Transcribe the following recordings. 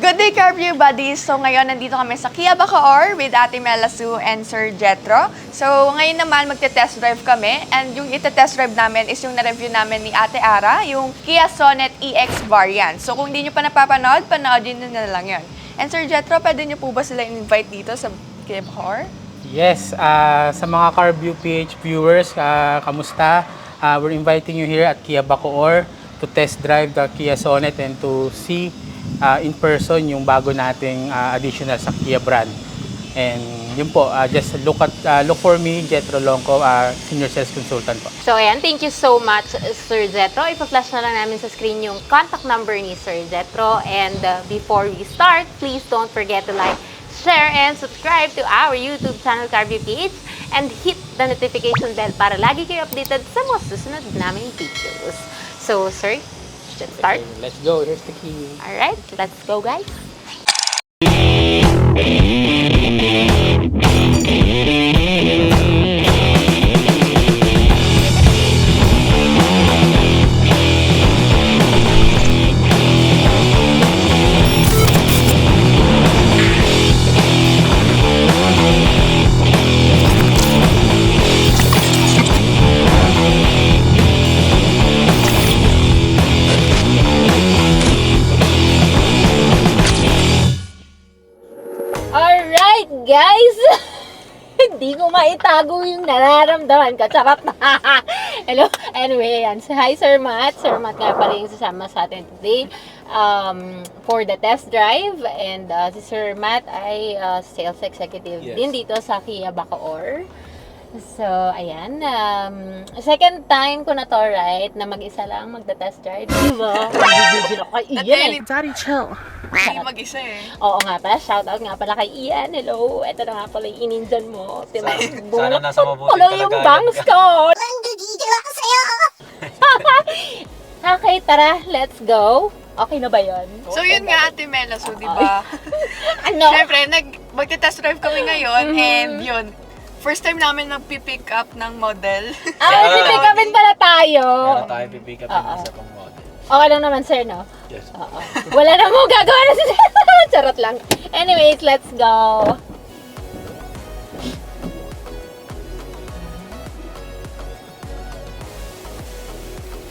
Good day, Carview buddies! So ngayon, nandito kami sa Kia Bacoor with Ate Mela Sue and Sir Jetro. So ngayon naman, magte-test drive kami. And yung ite-test drive namin is yung na-review namin ni Ate Ara, yung Kia Sonet EX variant. So kung hindi nyo pa napapanood, panoodin nyo na lang yun. And Sir Jetro, pwede nyo po ba sila invite dito sa Kia Bacoor? Yes, sa mga CarView PH viewers, kamusta? We're inviting you here at Kia Bacoor to test drive the Kia Sonet and to see in person yung bago nating additional sa Kia brand. And yun po, just look for me, Jetro Longco, Senior Sales Consultant po. So ayan, thank you so much, Sir Jetro. Ipa-flash na lang namin sa screen yung contact number ni Sir Jetro. And before we start, please don't forget to like, share, and subscribe to our YouTube channel, CarView PH, and hit the notification bell para lagi kayo updated sa mga susunod naming videos. So, sir, let's start. Let's go, here's the key. Alright, let's go, guys. Alright, guys! Hindi ko maitago yung nararamdaman ko. Charot na! Hello? Anyway, yan. Hi, Sir Matt. Sir Matt nga pala yung sasama sa atin today for the test drive. And si Sir Matt ay sales executive din dito sa Kia Bacoor. So, ayan. Second time ko na to, right? Na mag-isa lang magda-test drive. Diba? Mag-video ako kay Ian eh. Daddy, chill. Hindi mag-isa eh. Oo nga pala, shoutout nga pala kay Ian. Hello, ito na nga pala yung ininjan mo. Diba? Sana nasa mabuting Tuloy yung kalagayan bangs ka. ko. Nandudito ako sa'yo! Okay, tara, let's go. Okay na ba yun? So yun nga, Ate Mela Sue, di ba? Ano? Siyempre, magte-test drive kami ngayon and yun, first time namin nagpipick up ng model. Pipikapin pala tayo. Meron tayo pipick up yung isa pang model. Okay lang naman, sir, no? Yes. Oo. Wala na mo gagawa na sila. Charot lang. Anyways, let's go.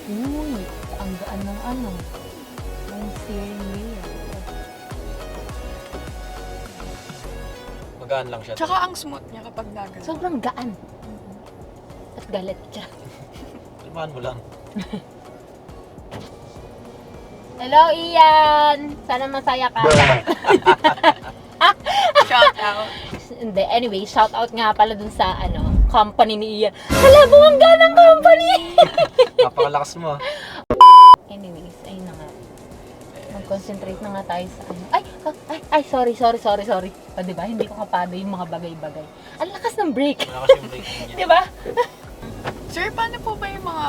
Uy, ang gaan ng ano. Ang steering wheel. Magaan lang siya. Tsaka ang smooth niya kapag nagal. Sobrang gaan. At galit siya. Kalmahan mo lang. Hello, Ian! Sana masaya ka. Shout out. Hindi, anyway, shout out nga pala dun sa company ni Ian. Hala, bumangga ng company! Napakalakas mo. Anyways, ayun na nga. Mag-concentrate na nga tayo sa Ay, sorry. O, diba? Hindi ko kapado yung mga bagay-bagay. Ang lakas ng brake. Malakas yung brake niya. Diba? Sir, paano po ba yung mga,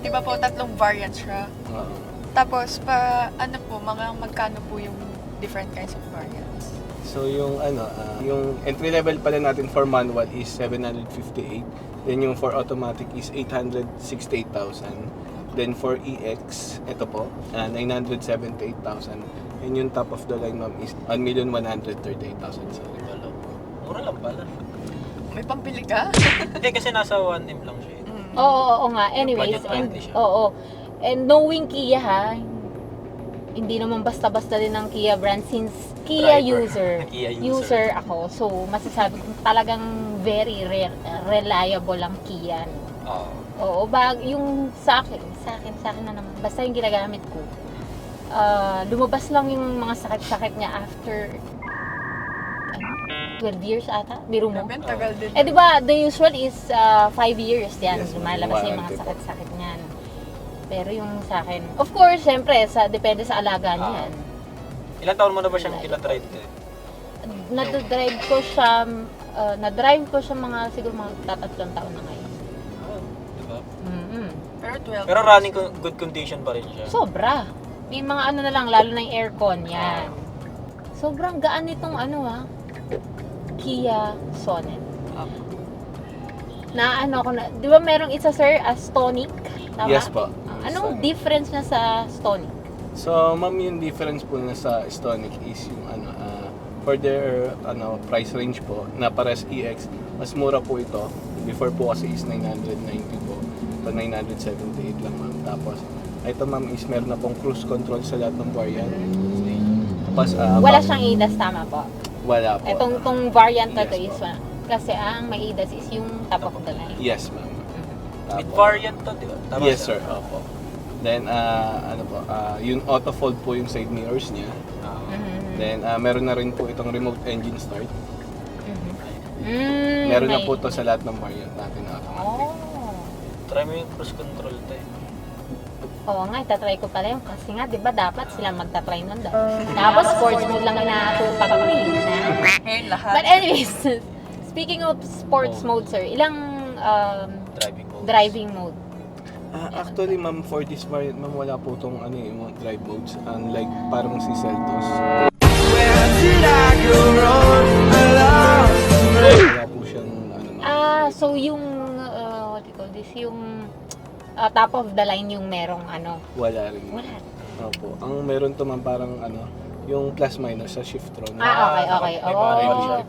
di ba po, tatlong variants siya? Oo. Tapos, magkano po yung different kinds of variants? So yung yung entry level pala natin for manual is 758. Then yung for automatic is 868,000. Then for EX, ito po, 978,000. And yung top of the line ma'am is 1,138,000. So, Mura lang pala. May pampili ka? Hindi kasi nasa 1M lang siya. Oo nga. Anyways, Budget friendly siya. oo. And knowing Kia ha, hindi naman basta-basta din ng Kia brand since Kia Driver. user. Kia user. User ako. So, masasabi ko talagang very reliable ang Kia. No? Oo. Oo, yung sa akin na naman. Basta yung ginagamit ko. Lumabas lang yung mga sakit-sakit niya after 12 years ata. Biro mo. Grabe, ang tagal din. Eh, di ba, the usual is 5 years yan. Yes, Lumalabas yung mga warranty po. sakit-sakit niyan. Pero yung sa akin, of course, syempre, depende sa alaga niyan. Ilang taon mo na ba siyang pinadrive? Na-drive ko siya mga, siguro mga 3 taon na ngayon. Oo. Diba? Pero 12. Pero running good condition pa rin siya. Sobra. May mga ano na lang, lalo na yung aircon, yan. Sobrang gaan nitong Kia Sonet. Na ko na, di ba merong isa sir, Stonic? Tama? Yes po. Anong Stonic. difference na sa Stonic? So, ma'am, yung difference po na sa Stonic is yung for their price range po, na pares EX, mas mura po ito. Before po kasi is 990 po. Ito 978 lang, ma'am. Tapos, ito ma'am is meron na pong cruise control sa lahat ng variant. Tapos, Wala siyang ADAS, tama po. Wala po. Itong variant na to Yes, is po. kasi ang may ADAS is yung top of the line. Yes, ma'am. With Tapos- variant to, di ba? Tama Yes, sir. Opo. Then, yung auto-fold po yung side mirrors niya. Mhm. Then, meron na rin po itong remote engine start. Mm, Meron na may- po to sa lahat ng variant natin na automatic. Oh. Try mo yung cruise control to eh. Oo nga, itatry ko pala yun. Kasi nga, di ba dapat sila magtatry nun daw. Tapos sports mode lang inaatupak ko eh. Ngayon lahat. But anyways, speaking of sports mode, sir, ilang Driving mode. driving mode? Actually, ma'am, for this variant, ma'am, wala po itong mga drive modes. Unlike parang si Seltos. Wala po siyang ma'am. So yung, what do you call this, yung top of the line yung merong Wala rin. wala. Opo. Ang meron to ma'am parang yung plus minus sa shift tron. Okay. may Oh. variation.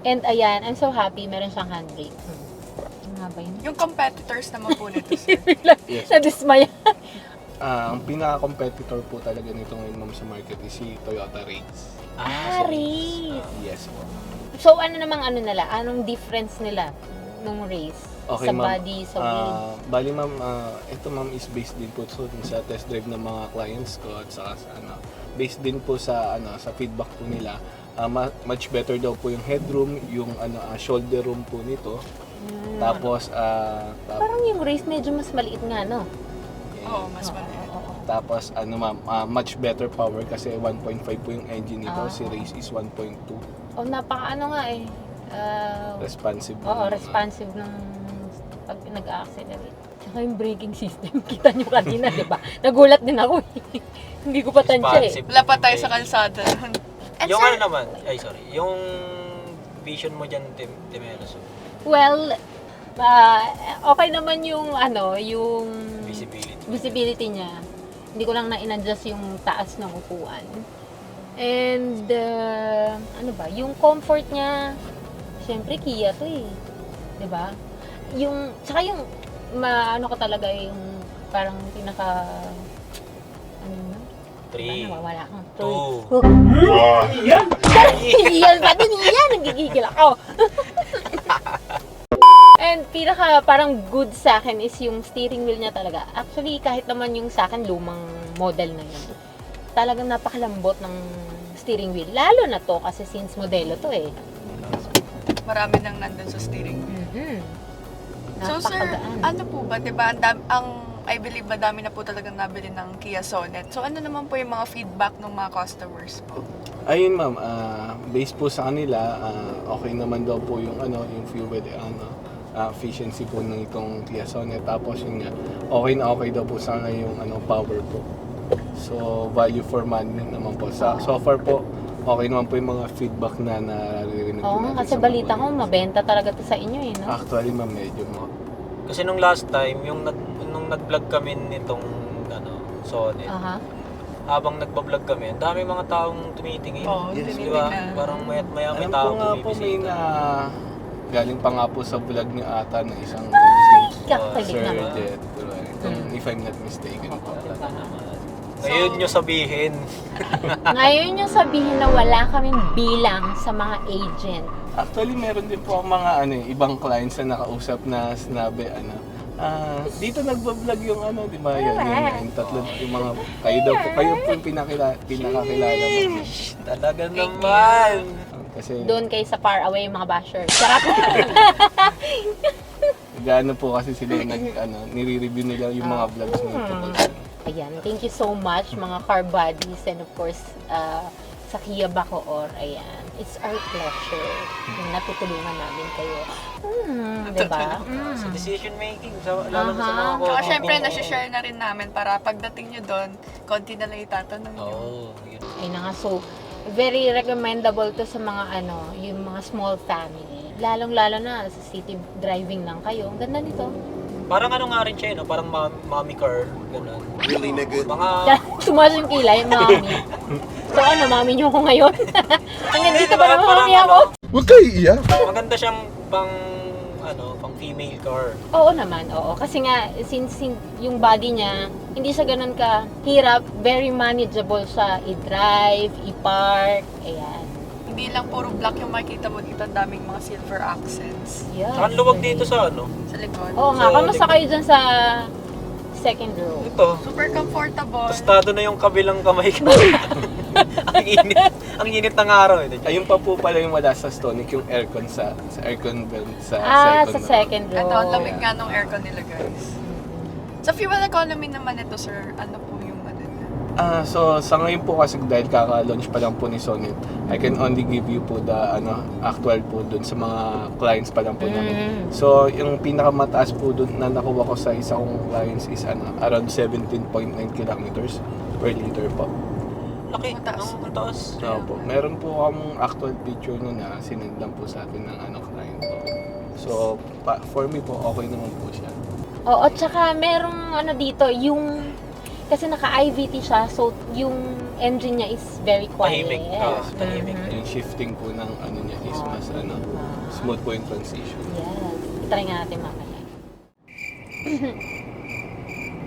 And ayan, I'm so happy, meron siyang handbrake. Ano nga ba yun? Yung competitors naman po nito, sir. Yes. Nadismaya. Ang pinaka-competitor po talaga nito ngayon ma'am sa market is si Toyota Race. Race. Yes po. So ano namang nila? Anong difference nila nung race? Okay, Sa ma'am. body, sa wheel? Bali ma'am, ito ma'am is based din po sa test drive ng mga clients ko at saka sa based din po sa sa feedback po nila. Much better daw po yung headroom, yung shoulder room po nito. Tapos Parang yung race medyo mas maliit nga, no? Oo, mas maliit. tapos ma'am, much better power kasi 1.5 po yung engine nito, si Race is 1.2. Oh, napaka nga eh. Responsive. Oo, responsive ng pag nag-accelerate. Tsaka yung braking system, kita nyo kanina, di ba? Nagulat din ako eh. Hindi ko pa tansya eh. Responsive. Wala pa tayo sa kalsada. And Yung sir, naman, yung vision mo dyan, Timelos, Well, okay naman yung yung visibility. visibility niya. Hindi ko lang na-in-adjust yung taas ng upuan. And, yung comfort niya, syempre, Kia to eh. Diba? Tsaka yung, ko talaga yung, parang pinaka, Three. Wala kang Two. Yan, pati niya, nagigigil ako. And pinaka parang good sa akin is yung steering wheel niya talaga. Actually, kahit naman yung sa akin lumang model na yun, talagang napakalambot ng steering wheel. Lalo na to kasi since modelo to eh. marami nang nandun sa steering. Mm-hmm. So sir, ano po ba, 'di ba, I believe madami na po talagang nabili ng Kia Sonet. So ano naman po yung mga feedback ng mga customers po? Ayun ma'am, based po sa kanila, okay naman daw po yung yung fuel efficiency po ng itong Kia Sonet. Tapos yun nga, okay daw po sana yung power po. So value for money naman po. So far po, okay naman po yung mga feedback na naririnig po Oo, natin kasi sa balita mga ko, mabenta talaga to sa inyo eh, no? Actually ma'am, medyo mo. Kasi nung last time, nung nag-vlog kami nitong Sonet, Aha. habang nagbablog kami, ang dami mga taong tumitingin. Oo, Yes, Di ba? tinitingnan. Parang mayat maya may Alam ko taong nga po may bumibisita. galing pa nga po sa vlog niyo ata na isang Kakakilig Sir naman. Jet, if I'm not mistaken po. Talaga naman. Ngayon nyo sabihin. Ngayon yung sabihin na wala kaming bilang sa mga agent. Actually, meron din po ang mga ibang clients na nakausap na sinabi, dito nagbablog yung di ba, yung tatlo, yung mga, kayo po yung pinakakilala mo. Talaga naman. Kasi, Doon kayo sa far away yung mga bashers. Sarap! gaano po kasi sila nire-review nila yung mga vlogs nito. Ayan, thank you so much mga car buddies and of course sa Kia Bacoor. Ayan, it's our pleasure na natutulungan namin kayo. Diba? Sa decision making, lalo na sa mga Saka kotse. syempre, nasi-share na rin namin para pagdating nyo doon, konti na lang itatanong nyo. Oo. Yun. Ay na nga, so very recommendable to sa mga yung mga small family. Lalong-lalo na sa city driving lang kayo. Ang ganda nito. Parang ano nga rin siya, no? Parang mommy car, gano'n. Really, nigga? Mga, Tumaas yung kilay, mami. So ano, mami niyo ko ngayon? Hanggang dito ba naman parang mami ako? Huwag kayo iiyak. maganda siyang pang female car. Oo naman, oo. Kasi nga, since yung body niya, hindi siya ganun ka hirap, very manageable siya i-drive, i-park, ayan. Hindi lang puro black yung makikita mo dito, ang daming mga silver accents Yeah. Saka ang luwag dito sa ano. sa likod. Oo nga, So, kamusta kayo dyan sa second row? Ito, Super comfortable. tostado na yung kabilang kamay ko. ang init ng araw. Ayun pa po pala yung wala sa Stonic, yung aircon sa aircon vent sa Sa row. second row. Ito, ang lamig nga nung aircon nila, guys. Sa fuel economy naman ito, sir, ano po yung ano niya? So sa ngayon po kasi dahil kaka-launch pa lang po ni Sonnet, I can only give you po the actual po dun sa mga clients pa lang po namin. So yung pinakamataas po dun na nakuha ko sa isa kong clients is around 17.9 kilometers per liter po. Laki, Mataas. ang taas. So po, meron po akong actual picture nun na sinend lang po sa atin ng client po. So for me po okay naman po siya. Oo, tsaka merong ano dito, yung kasi naka-IVT siya, so yung engine niya is very quiet. Tahimik. Yes, tahimik. Yung shifting po ng niya is mas smooth po yung transition. Yes. Itry nga natin mamaya.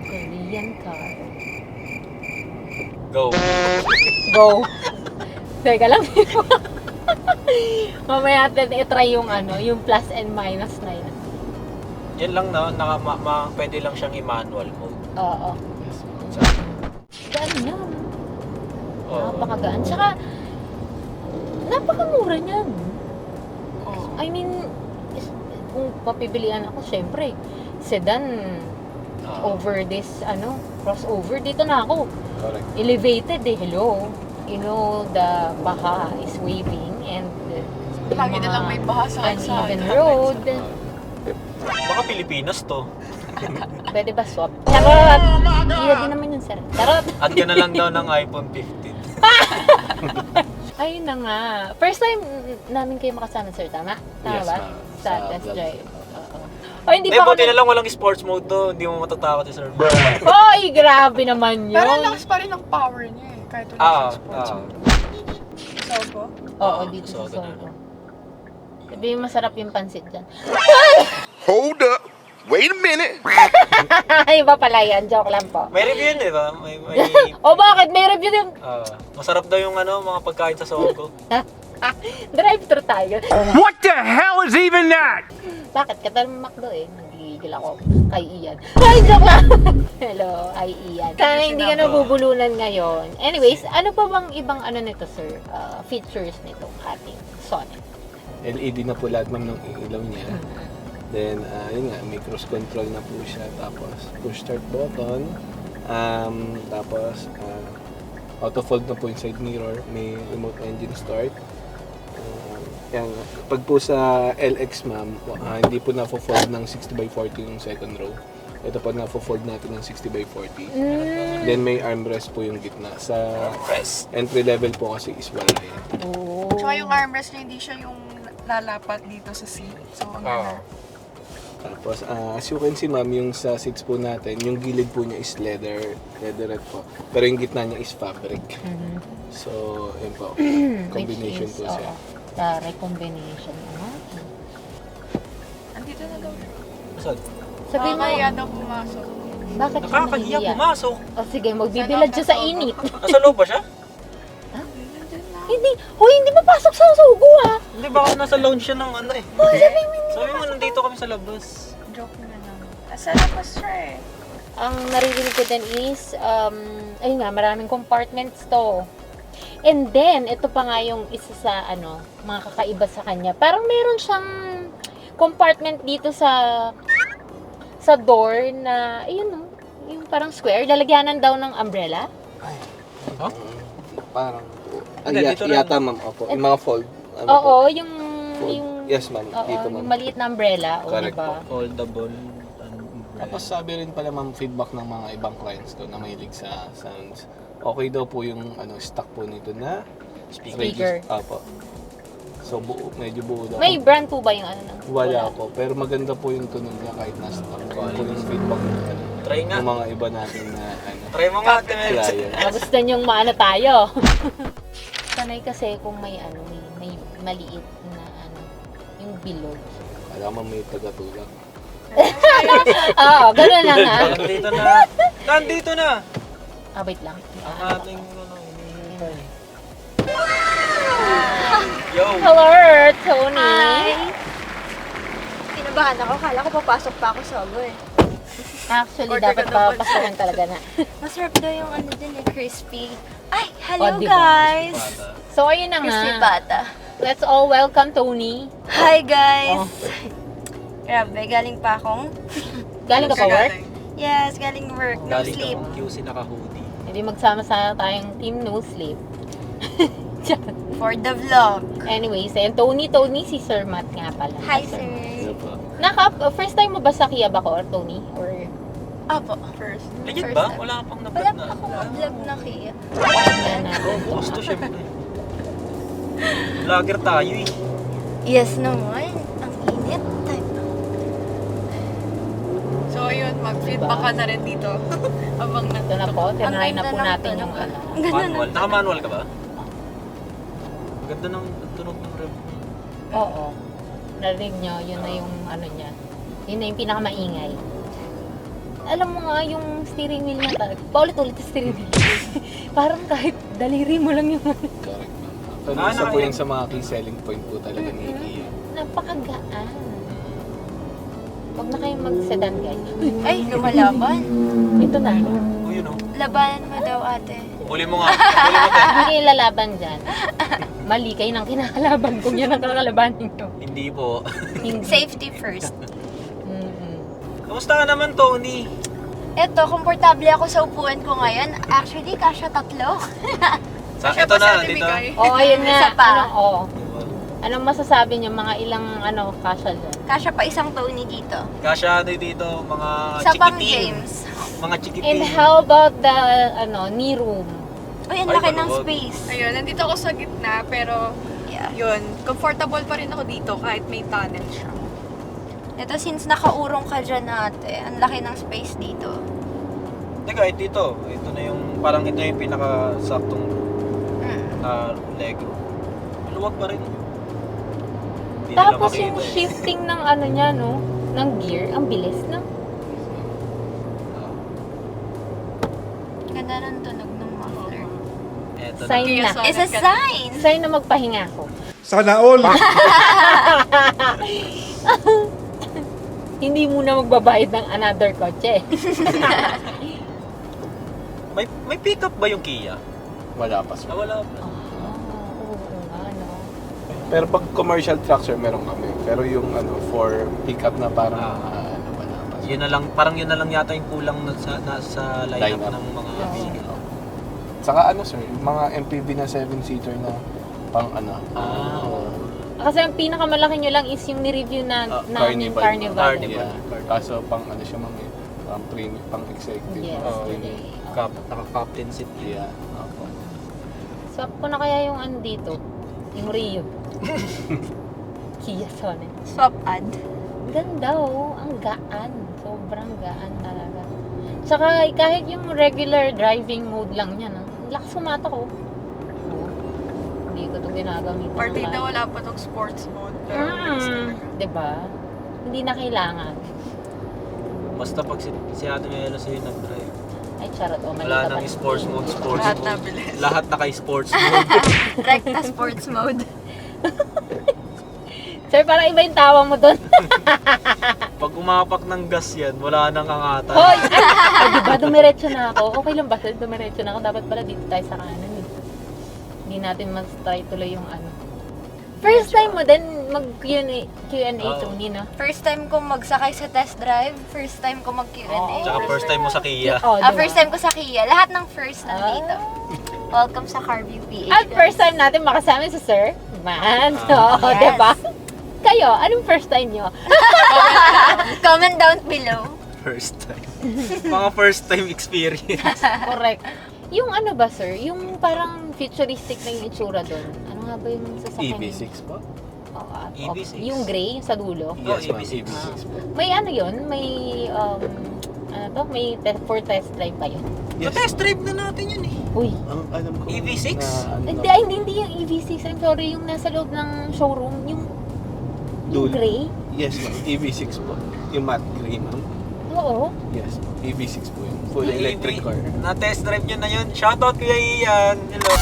Korean car. Go. Go! Teka lang. Mamaya natin itry yung yung plus and minus na yan. Yan lang pwede lang siyang i-manual mode. Oo. Gaan yan. Oo. Napakagaan. Tsaka, napakamura niyan. Oh. I mean, kung papibilian ako, syempre, sedan over this, crossover. Dito na ako. Correct. Elevated hello. You know, the baha is waving and Lagi na lang may baha sa kalsada. uneven road. Baka Pilipinas to. Pwede ba swap? Charot! Iya din naman yun, sir. Charot! Add ka na lang daw ng iPhone 15. Ayun na nga. First time namin kayo makasama, sir. Tama? Tama Yes, ba? ma'am. Sa Sa test vlog. drive. Oo. Oh, hindi Hindi, pa ako buti na lang walang sports mode to. Hindi mo matatakot si Sir. Hoy, grabe naman yun. Pero ang lakas pa rin ng power niya eh, kahit wala Ah, sa sports mode. Sobo? Oo, dito sa so, Sorgo. Sabi masarap yung pansit dyan. Hold up. Wait a minute. Iba pala yan. Joke lang po. May review yun, di ba? May O bakit? May review din. masarap daw yung mga pagkain sa Sogo. Drive-thru tayo. What the hell is even that? Bakit? Katal McDo eh. Nagigigil ako kay Ian. Ay, joke lang! Hello, ay Ian. Sana hindi ka nabubulunan ngayon. Anyways, ano pa bang ibang nito, sir? Features nitong ating Sonnet? LED na po lahat ng ilaw niya. Then, yun nga, may cruise control na po siya. Tapos, push start button. Tapos, auto-fold na po yung side mirror. May remote engine start. Yan. Pag po sa LX, ma'am, hindi po na-fold ng 60x40 yung second row. Ito po na-fold natin ng 60x40. Then, may armrest po yung gitna. Sa entry level po kasi is wala yan. Oh. Tsaka yung armrest niya, hindi siya yung lalapat dito sa seat. So, ang ganda. Tapos, as you can see, ma'am, yung sa seats po natin, yung gilid po niya is leatherette po. Pero yung gitna niya is fabric. So, yun po. Combination po siya. Tara, combination. Andito na daw. Saan? Sabi mo, Nakakaya daw pumasok. bakit siya Nakakahiya nahihiya? pumasok. O sige, magbibilad siya sa init. Nasa loob ba siya? Hindi, huy, hindi mapasok sa sugo ah. Hindi, baka nasa lounge siya ng ano eh. Sabi mo, nandito kami sa labas. Joke na lang. Asa labas siya eh. Ang naririnig ko din is, ayun nga, maraming compartments to. And then, ito pa nga yung isa sa, mga kakaiba sa kanya. Parang meron siyang compartment dito sa door na, ayun yung parang square. Lalagyanan daw ng umbrella. Parang, Hindi, dito lang. yata, ma'am. Opo. Yung mga fold. Oo, yung Yes, ma'am. oo, Dito, ma'am. yung maliit na umbrella. O, Correct diba? Foldable. Tapos sabi rin pala, ma'am, feedback ng mga ibang clients ko na mahilig sa sounds. Okay daw po yung stock po nito na Speaker. Opo. So medyo buo daw. May brand po ba yung ano? ng Wala chocolate? po, pero maganda po yung tunog niya kahit nasa stock. Yun po yung feedback ng Try nga. ng mga iba natin na ano. Try mo nga, Ate Mel. Client. Gusto niyong maano tayo. Sanay kasi kung may ano, may maliit na ano, yung bilog. Alam mo may tagatulak. Oo, gano'n na nga. Nandito na. Nandito na. Wait lang. Ang ating ano, hinihintay. Yo! Hello, Tony. Kinabahan ako. Kala ko papasok pa ako sa Ogo eh. Actually, Order dapat ka daw ba? papasakan talaga na. Masarap daw yung ano din eh, crispy. Ay, Oh, hello diba? guys! So, ayun na Crispy nga. pata. Let's all welcome Tony. Hi guys! Oh. Grabe, galing pa akong... Galing ka pa work? Yes, galing work. No Galing sleep. ka QC naka-hoodie. Hindi magsama-sama tayong team no sleep. For the vlog. Anyways, ayun, Tony, si Sir Matt nga pala. Hi sir! First time mo ba sa Kia Bacoor, Tony? Or Apo. First. Legit First ba? time. Wala pang Wala na-vlog pa na. akong vlog na Kia. yan natin? Gusto syempre. Vlogger tayo eh. Yes naman. Ang init. So, ayun, mag-feedback ka na rin dito. Abang Ito na po, tinry na ganda po ng natin tunog. yung ano. Ang ganda Manual. ng... Naka-manual ka ba? Ang ganda ng tunog ng rev. Oo. Narinig nyo, yun na yung ano niya. Yun na yung pinakamaingay. Alam mo nga, yung steering wheel niya talaga. Paulit-ulit yung steering wheel. Parang kahit daliri mo lang yung ano. Correct. So, isa po yun sa mga key selling point po talaga ni Kia. Napakagaan. Huwag na kayong mag-sedan, guys. Ay, lumalaban. Ito na. Oh, yun oh. Labanan mo daw ate. Uli mo nga. Uli mo tayo. Hindi kayo lalaban dyan. Mali kayo ng kinakalaban kung yan ang kakalabanin nyo. Hindi po. Hindi. Safety first. Mm-mm. Kamusta ka naman, Tony? Eto, komportable ako sa upuan ko ngayon. Actually, kasya 3. Ito na, dito. Oo, ayun nga. Isa pa. Ano, oo. Anong masasabi niyo mga ilang ano kasya dyan? Kasya pa isang Tony dito. Kasya ano dito, mga Isa pang chikitin. James. Mga chikitin. And how about the knee room? Uy, ang Ay, laki ng maluwag. space. Ayun, nandito ako sa gitna, pero Yeah. yun, comfortable pa rin ako dito kahit may tunnel siya. Ito, since nakaurong ka dyan ate, ang laki ng space dito. Teka, dito. Ito na yung, parang ito yung pinaka-saktong leg. Maluwag pa rin. Hindi nila Tapos makita yung eh. shifting ng ano niya, no? Ng gear, ang bilis, no? Ganda ng tunog ng muffler. Eto na. Sign na. Sonnet It's a ka- sign! Sign na magpahinga ako. Sana all. Hindi muna magbabayad ng another kotse. May pick-up ba yung Kia? Wala pa sir. Wala pa. Oo nga, no? Pero pag commercial truck sir, meron kami. Pero yung ano, for pickup na parang ano, wala pa sir. Yun na lang, parang yun na lang yata yung kulang sa lineup Lineup. ng mga Oo. vehicle. Saka ano sir, mga MPV na 7-seater na pang ano. Kasi ang pinakamalaki nyo lang is yung ni-review na namin Carnival. Carnival. Yeah. Kaso pang ano siya mga pang premium, pang executive. Yes. pang Oo, premium. Naka-captain seat yun. Yeah. Opo. Swap ko na kaya yung ano dito, yung Rio. Kia Sonet. Swap ad. Ganda oh, ang gaan. Sobrang gaan talaga. Tsaka kahit yung regular driving mode lang yan, ang lakas sumata ko. Hindi ko ito ginagamit. Partida wala pa tong sports mode. Pero mix talaga. Diba? Hindi na kailangan. Basta pag si Ate Melo sa'yo nag-drive. Ay, charot. O, mali Wala ka nang ba? sports mode. Lahat na bilis. Lahat naka-sports mode. Rekta sports mode. Sir, parang iba yung tawa mo doon. Pag umapak ng gas yan, wala nang angatan. Hoy! Ay, diba? Dumiretso na ako. Okay lang ba, sir? Dumiretso na ako. Dapat pala dito tayo sa kanan eh. Hindi natin mas-try tuloy yung ano. First time mo din mag-Q&A Oo. Tony, no? First time ko magsakay sa test drive. First time ko mag-Q&A. Tsaka first time mo sa Kia. Oh, diba? First time ko sa Kia. Lahat ng first nandito. Welcome sa Carview PH. At first time natin makasama si Sir Man. Ah. Oo, Yes. diba? Kayo, anong first time nyo? Comment down below. First time. Mga first time experience. Correct. Yung ano ba, sir? Yung parang futuristic na yung itsura doon. Ano nga ba yung sasakyan? EV6 po? Oo, EV6. yung gray, yung sa dulo. Yes, ma'am. EV6. EV6 po. May ano yun? May, ano to? May for test drive pa yun. Yes. Test drive na natin yun eh. Uy. Ang alam ko EV6? na ano, Hindi yung EV6. I'm sorry, yung nasa loob ng showroom. Yung Dual. gray. Yes, ma'am. EV6 po. Yung matte gray, ma'am. Oo. Yes, EV6 po yun. Full electric car. Na-test drive nyo na yun. Shoutout Kuya Ian. Hello.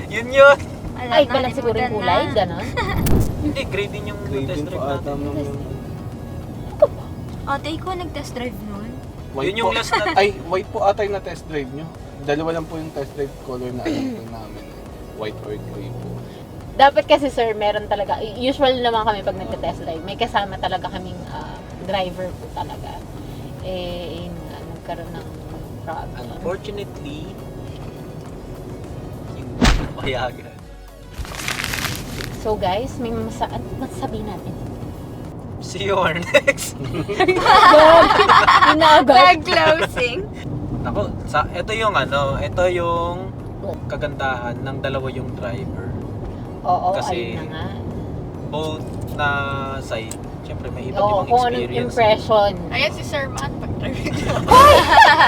yun. Wala, Ay, pala siguro yung kulay. nakalimutan Ganon. Hindi, grade din yung Gray test din po drive ata natin. ma'am yung... na. Ate, ikaw nag-test drive nun? Yun yung po. last na- Ay, white po ata yung na-test drive nyo. Dalawa lang po yung test drive color na alam po namin. White or gray po. Dapat kasi sir, meron talaga, usual naman kami pag nagte-test drive, may kasama talaga kaming driver po talaga. Eh, yun nga, nagkaroon ng problem. Unfortunately, yung payagan. So guys, may ano masasabi natin? See you on next. Inaagad. Closing. Ako, ito yung ito yung kagandahan ng dalawa yung driver. Oo, Kasi- ayun na nga. Both na side, syempre may iba't Oo, ibang kung anong experience. impression. Ayan si Sir Matt, pag-drive niya.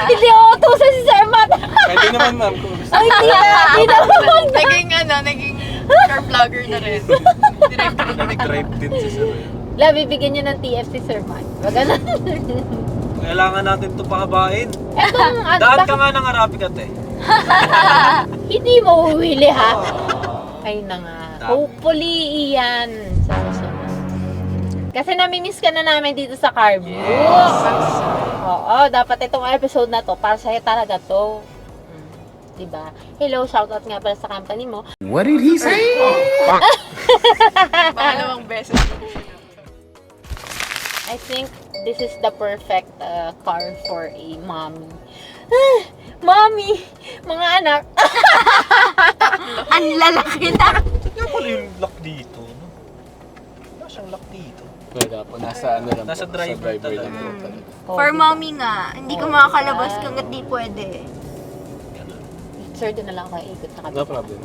Hindi ako utusan si Sir Matt! Pwede naman ma'am kung gusto. Ay, hindi naman. naging car vlogger na rin. Director na Nag-drive din si Sir. La, bibigyan niyo ng TF si Sir Matt. Wag na. Kailangan natin ito pahabain. Etong, ano, Daan ka bakit nga ng Arabic eh. hindi mo huwili ha? Ay na nga. Dami. Hopefully, iyan sa susunod. Kasi namimiss ka na namin dito sa Carview. Oo, dapat itong episode na to, para sa'yo talaga to. Diba? Hello, shoutout nga pala sa company mo. What did he say? Pangalawang beses. I think this is the perfect car for a mommy. Mommy! Mga anak! Ang lalaki na. Tignan pala yung lock dito. No? Wala siyang lock dito. Wala po, nasa ano lang Nasa po. driver lang talaga. po talaga. For mommy nga, hindi ka makakalabas hanggat di pwede. Sir, doon na lang ako ikot sa No kabila. problem.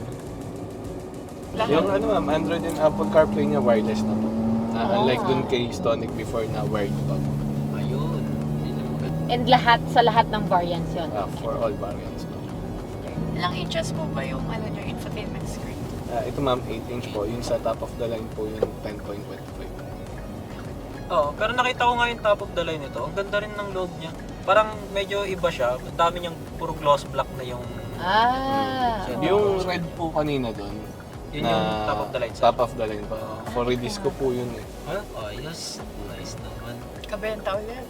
Yung ano ma'am, Android and Apple CarPlay niya wireless na po. Unlike dun kay Stonic before na wired pa po. Ayun. Yun yung maganda. And sa lahat ng variants yun. For all variants po. Ilang inches po ba yung infotainment screen? Ito ma'am, 8-inch po. Yung sa top of the line po yung 10.25. Oo, pero nakita ko nga yung top of the line nito. Ang ganda rin ng loob niya. Parang medyo iba siya. Ang dami niyang puro gloss black na yung... Yung red po kanina dun. Yun yung top of the line. Top of the line po. For redisco po yun eh. Ayos. Nice naman. Kabenta ulit.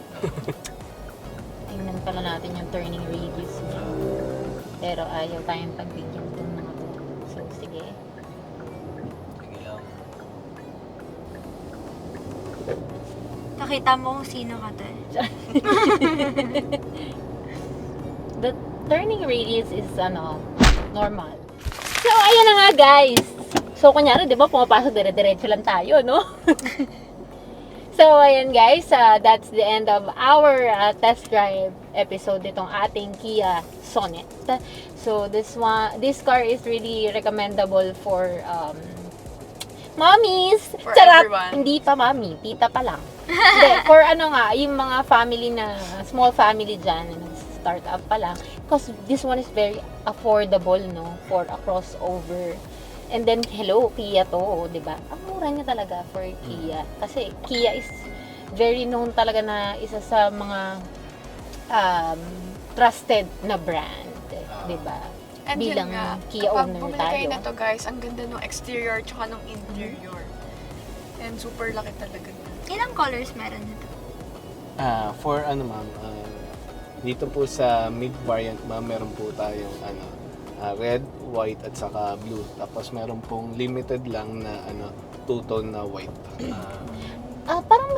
Tingnan pala natin yung turning radius niya. Pero ayaw tayong pagbigyan dun mga to. So, sige. Sige lang. Nakita mo kung sino ka to. The turning radius is normal. So, ayan na nga guys. So, kunyari, di ba, pumapasok dire-diretso lang tayo, no? So, ayan guys, that's the end of our test drive episode nitong ating Kia Sonet. So, this car is really recommendable for mommies. For Charot! everyone. Hindi pa mami, tita pa lang. Hindi, for yung mga family na, small family dyan, start up pa lang. Because this one is very affordable, no? For a crossover. And then, hello, Kia to, di ba? Ang mura niya talaga for Kia. Kasi Kia is very known talaga na isa sa mga trusted na brand, di ba? And Bilang yun nga, Kia kapag owner bumili kayo tayo. na to guys, ang ganda ng exterior tsaka ng interior. And super laki talaga niya. Ilang colors meron nito? For ano ma'am, dito po sa mid variant ma'am, meron po tayong red, white at saka blue. Tapos meron pong limited lang na two-tone na white. Parang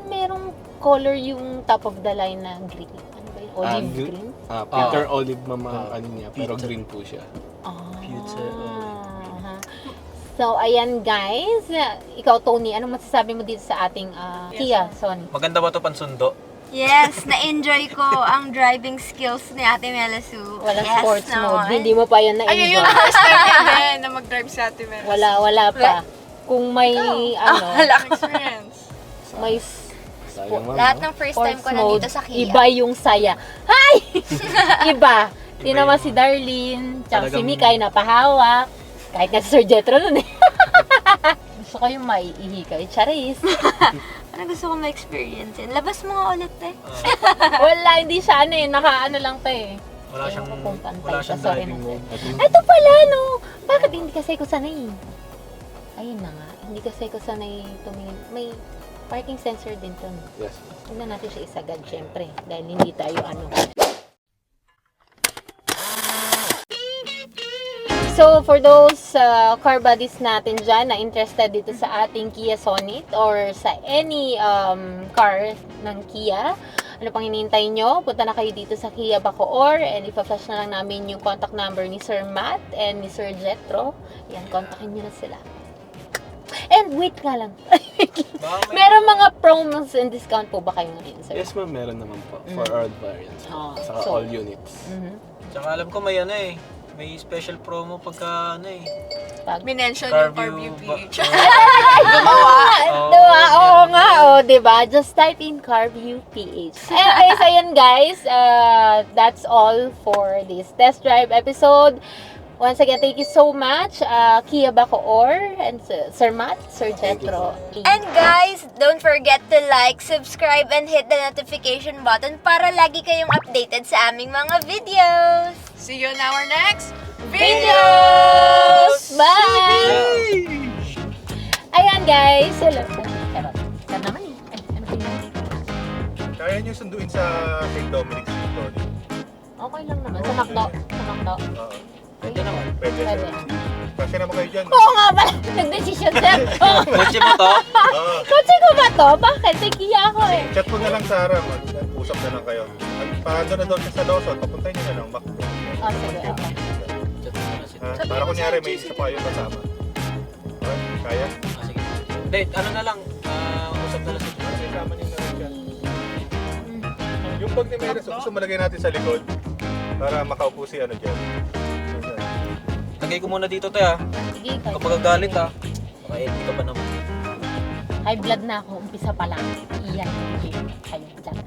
merong color yung top of the line na green. Ano ba yun? Olive green? Peter olive ma'am ang niya, pero Peter. green po siya. Future Aha. So, ayan guys. Ikaw, Tony, anong masasabi mo dito sa ating Kia Sonet? Maganda ba ito pansundo? Yes, na-enjoy ko ang driving skills ni Ate Melasu. Walang Yes sports naman. mode. Hindi mo pa yun Ayun yung na-enjoy. first time niya din na mag-drive sa Ate Mel. Wala pa. Kung may, Experience. may Sayang, ma'am, Lahat no? ng first time sports ko mode, nandito sa Kia. iba yung saya. Hay! Iba. Tinama si Darlene, tsaka si Talagang- Mikay napahawak. Kahit nga si Sir Jetro nun eh. Gusto ko yung maiihi Charis. Ano gusto ko ma-experience yan? Labas mo nga ulit eh. Wala, hindi siya ano eh. Naka-ano lang to eh. Wala siyang, Ewan ko kung pantay wala ka, siyang sorry driving na, mode. Ito pala no. Bakit hindi kasi ko sanay? Ayun na nga. Hindi kasi ko sanay tumingin. May parking sensor din to. No? Yes. Tignan natin siya isagad syempre. Dahil hindi tayo ano. So, for those car buddies natin dyan na interested dito sa ating Kia Sonet or sa any car ng Kia, ano pang hinihintay nyo? Punta na kayo dito sa Kia Bacoor and ipa-flash na lang namin yung contact number ni Sir Matt and ni Sir Jetro. Yan, kontakin nyo na sila. And wait nga lang. Meron mga promos and discount po ba kayo ngayon, sir? Yes, ma'am, meron naman po. For all variants. Oh, Saka so- all units. Mhm. Tsaka alam ko may ano eh. May special promo pagka ano eh. Pag Minention yung Carview Carview PH. Diba? Oo nga, diba? Just type in CarView PH. Anyways, ayan guys, that's all for this test drive episode. Once again, thank you so much, Kia Bacoor and Sir Matt, Sir Jetro. And guys, don't forget to like, subscribe, and hit the notification button para lagi kayong updated sa aming mga videos. See you in our next Videos! Bye! Ayan guys, hello. Charot. Saan naman eh? Ay, ano ba yun? Kaya nyo sunduin sa St. Dominic's Victory. Okay lang naman. Sa Macdo. Sa Macdo. Oo. Pwede naman. Pwede. Pwede. Kasi naman kayo dyan. Oo nga pala. Nag-decision sir. Oh, Kotse mo to? Oo. kotse ko ba to? Bakit? May Kia ako eh. Chat mo na lang sa Sarah. Usap na lang kayo. Paano na daw siya sa Lawson, papuntahin nyo na lang Macdo. Oh, sige. Okay. Ha? Para kunyari may isa pa kayong kasama. Okay? Kaya? Sige. Hindi, ano na lang. Usap na lang sa Para may sama niyo na rin siya. Yung bag ni Meres, gusto malagay natin sa likod. Para makaupo si ano dyan. Lagay ko muna dito te ha. Sige. kahit- Kapag galit ha. Baka edit ka pa naman. High blood na ako. Umpisa pa lang. Iyan. Kayo dyan.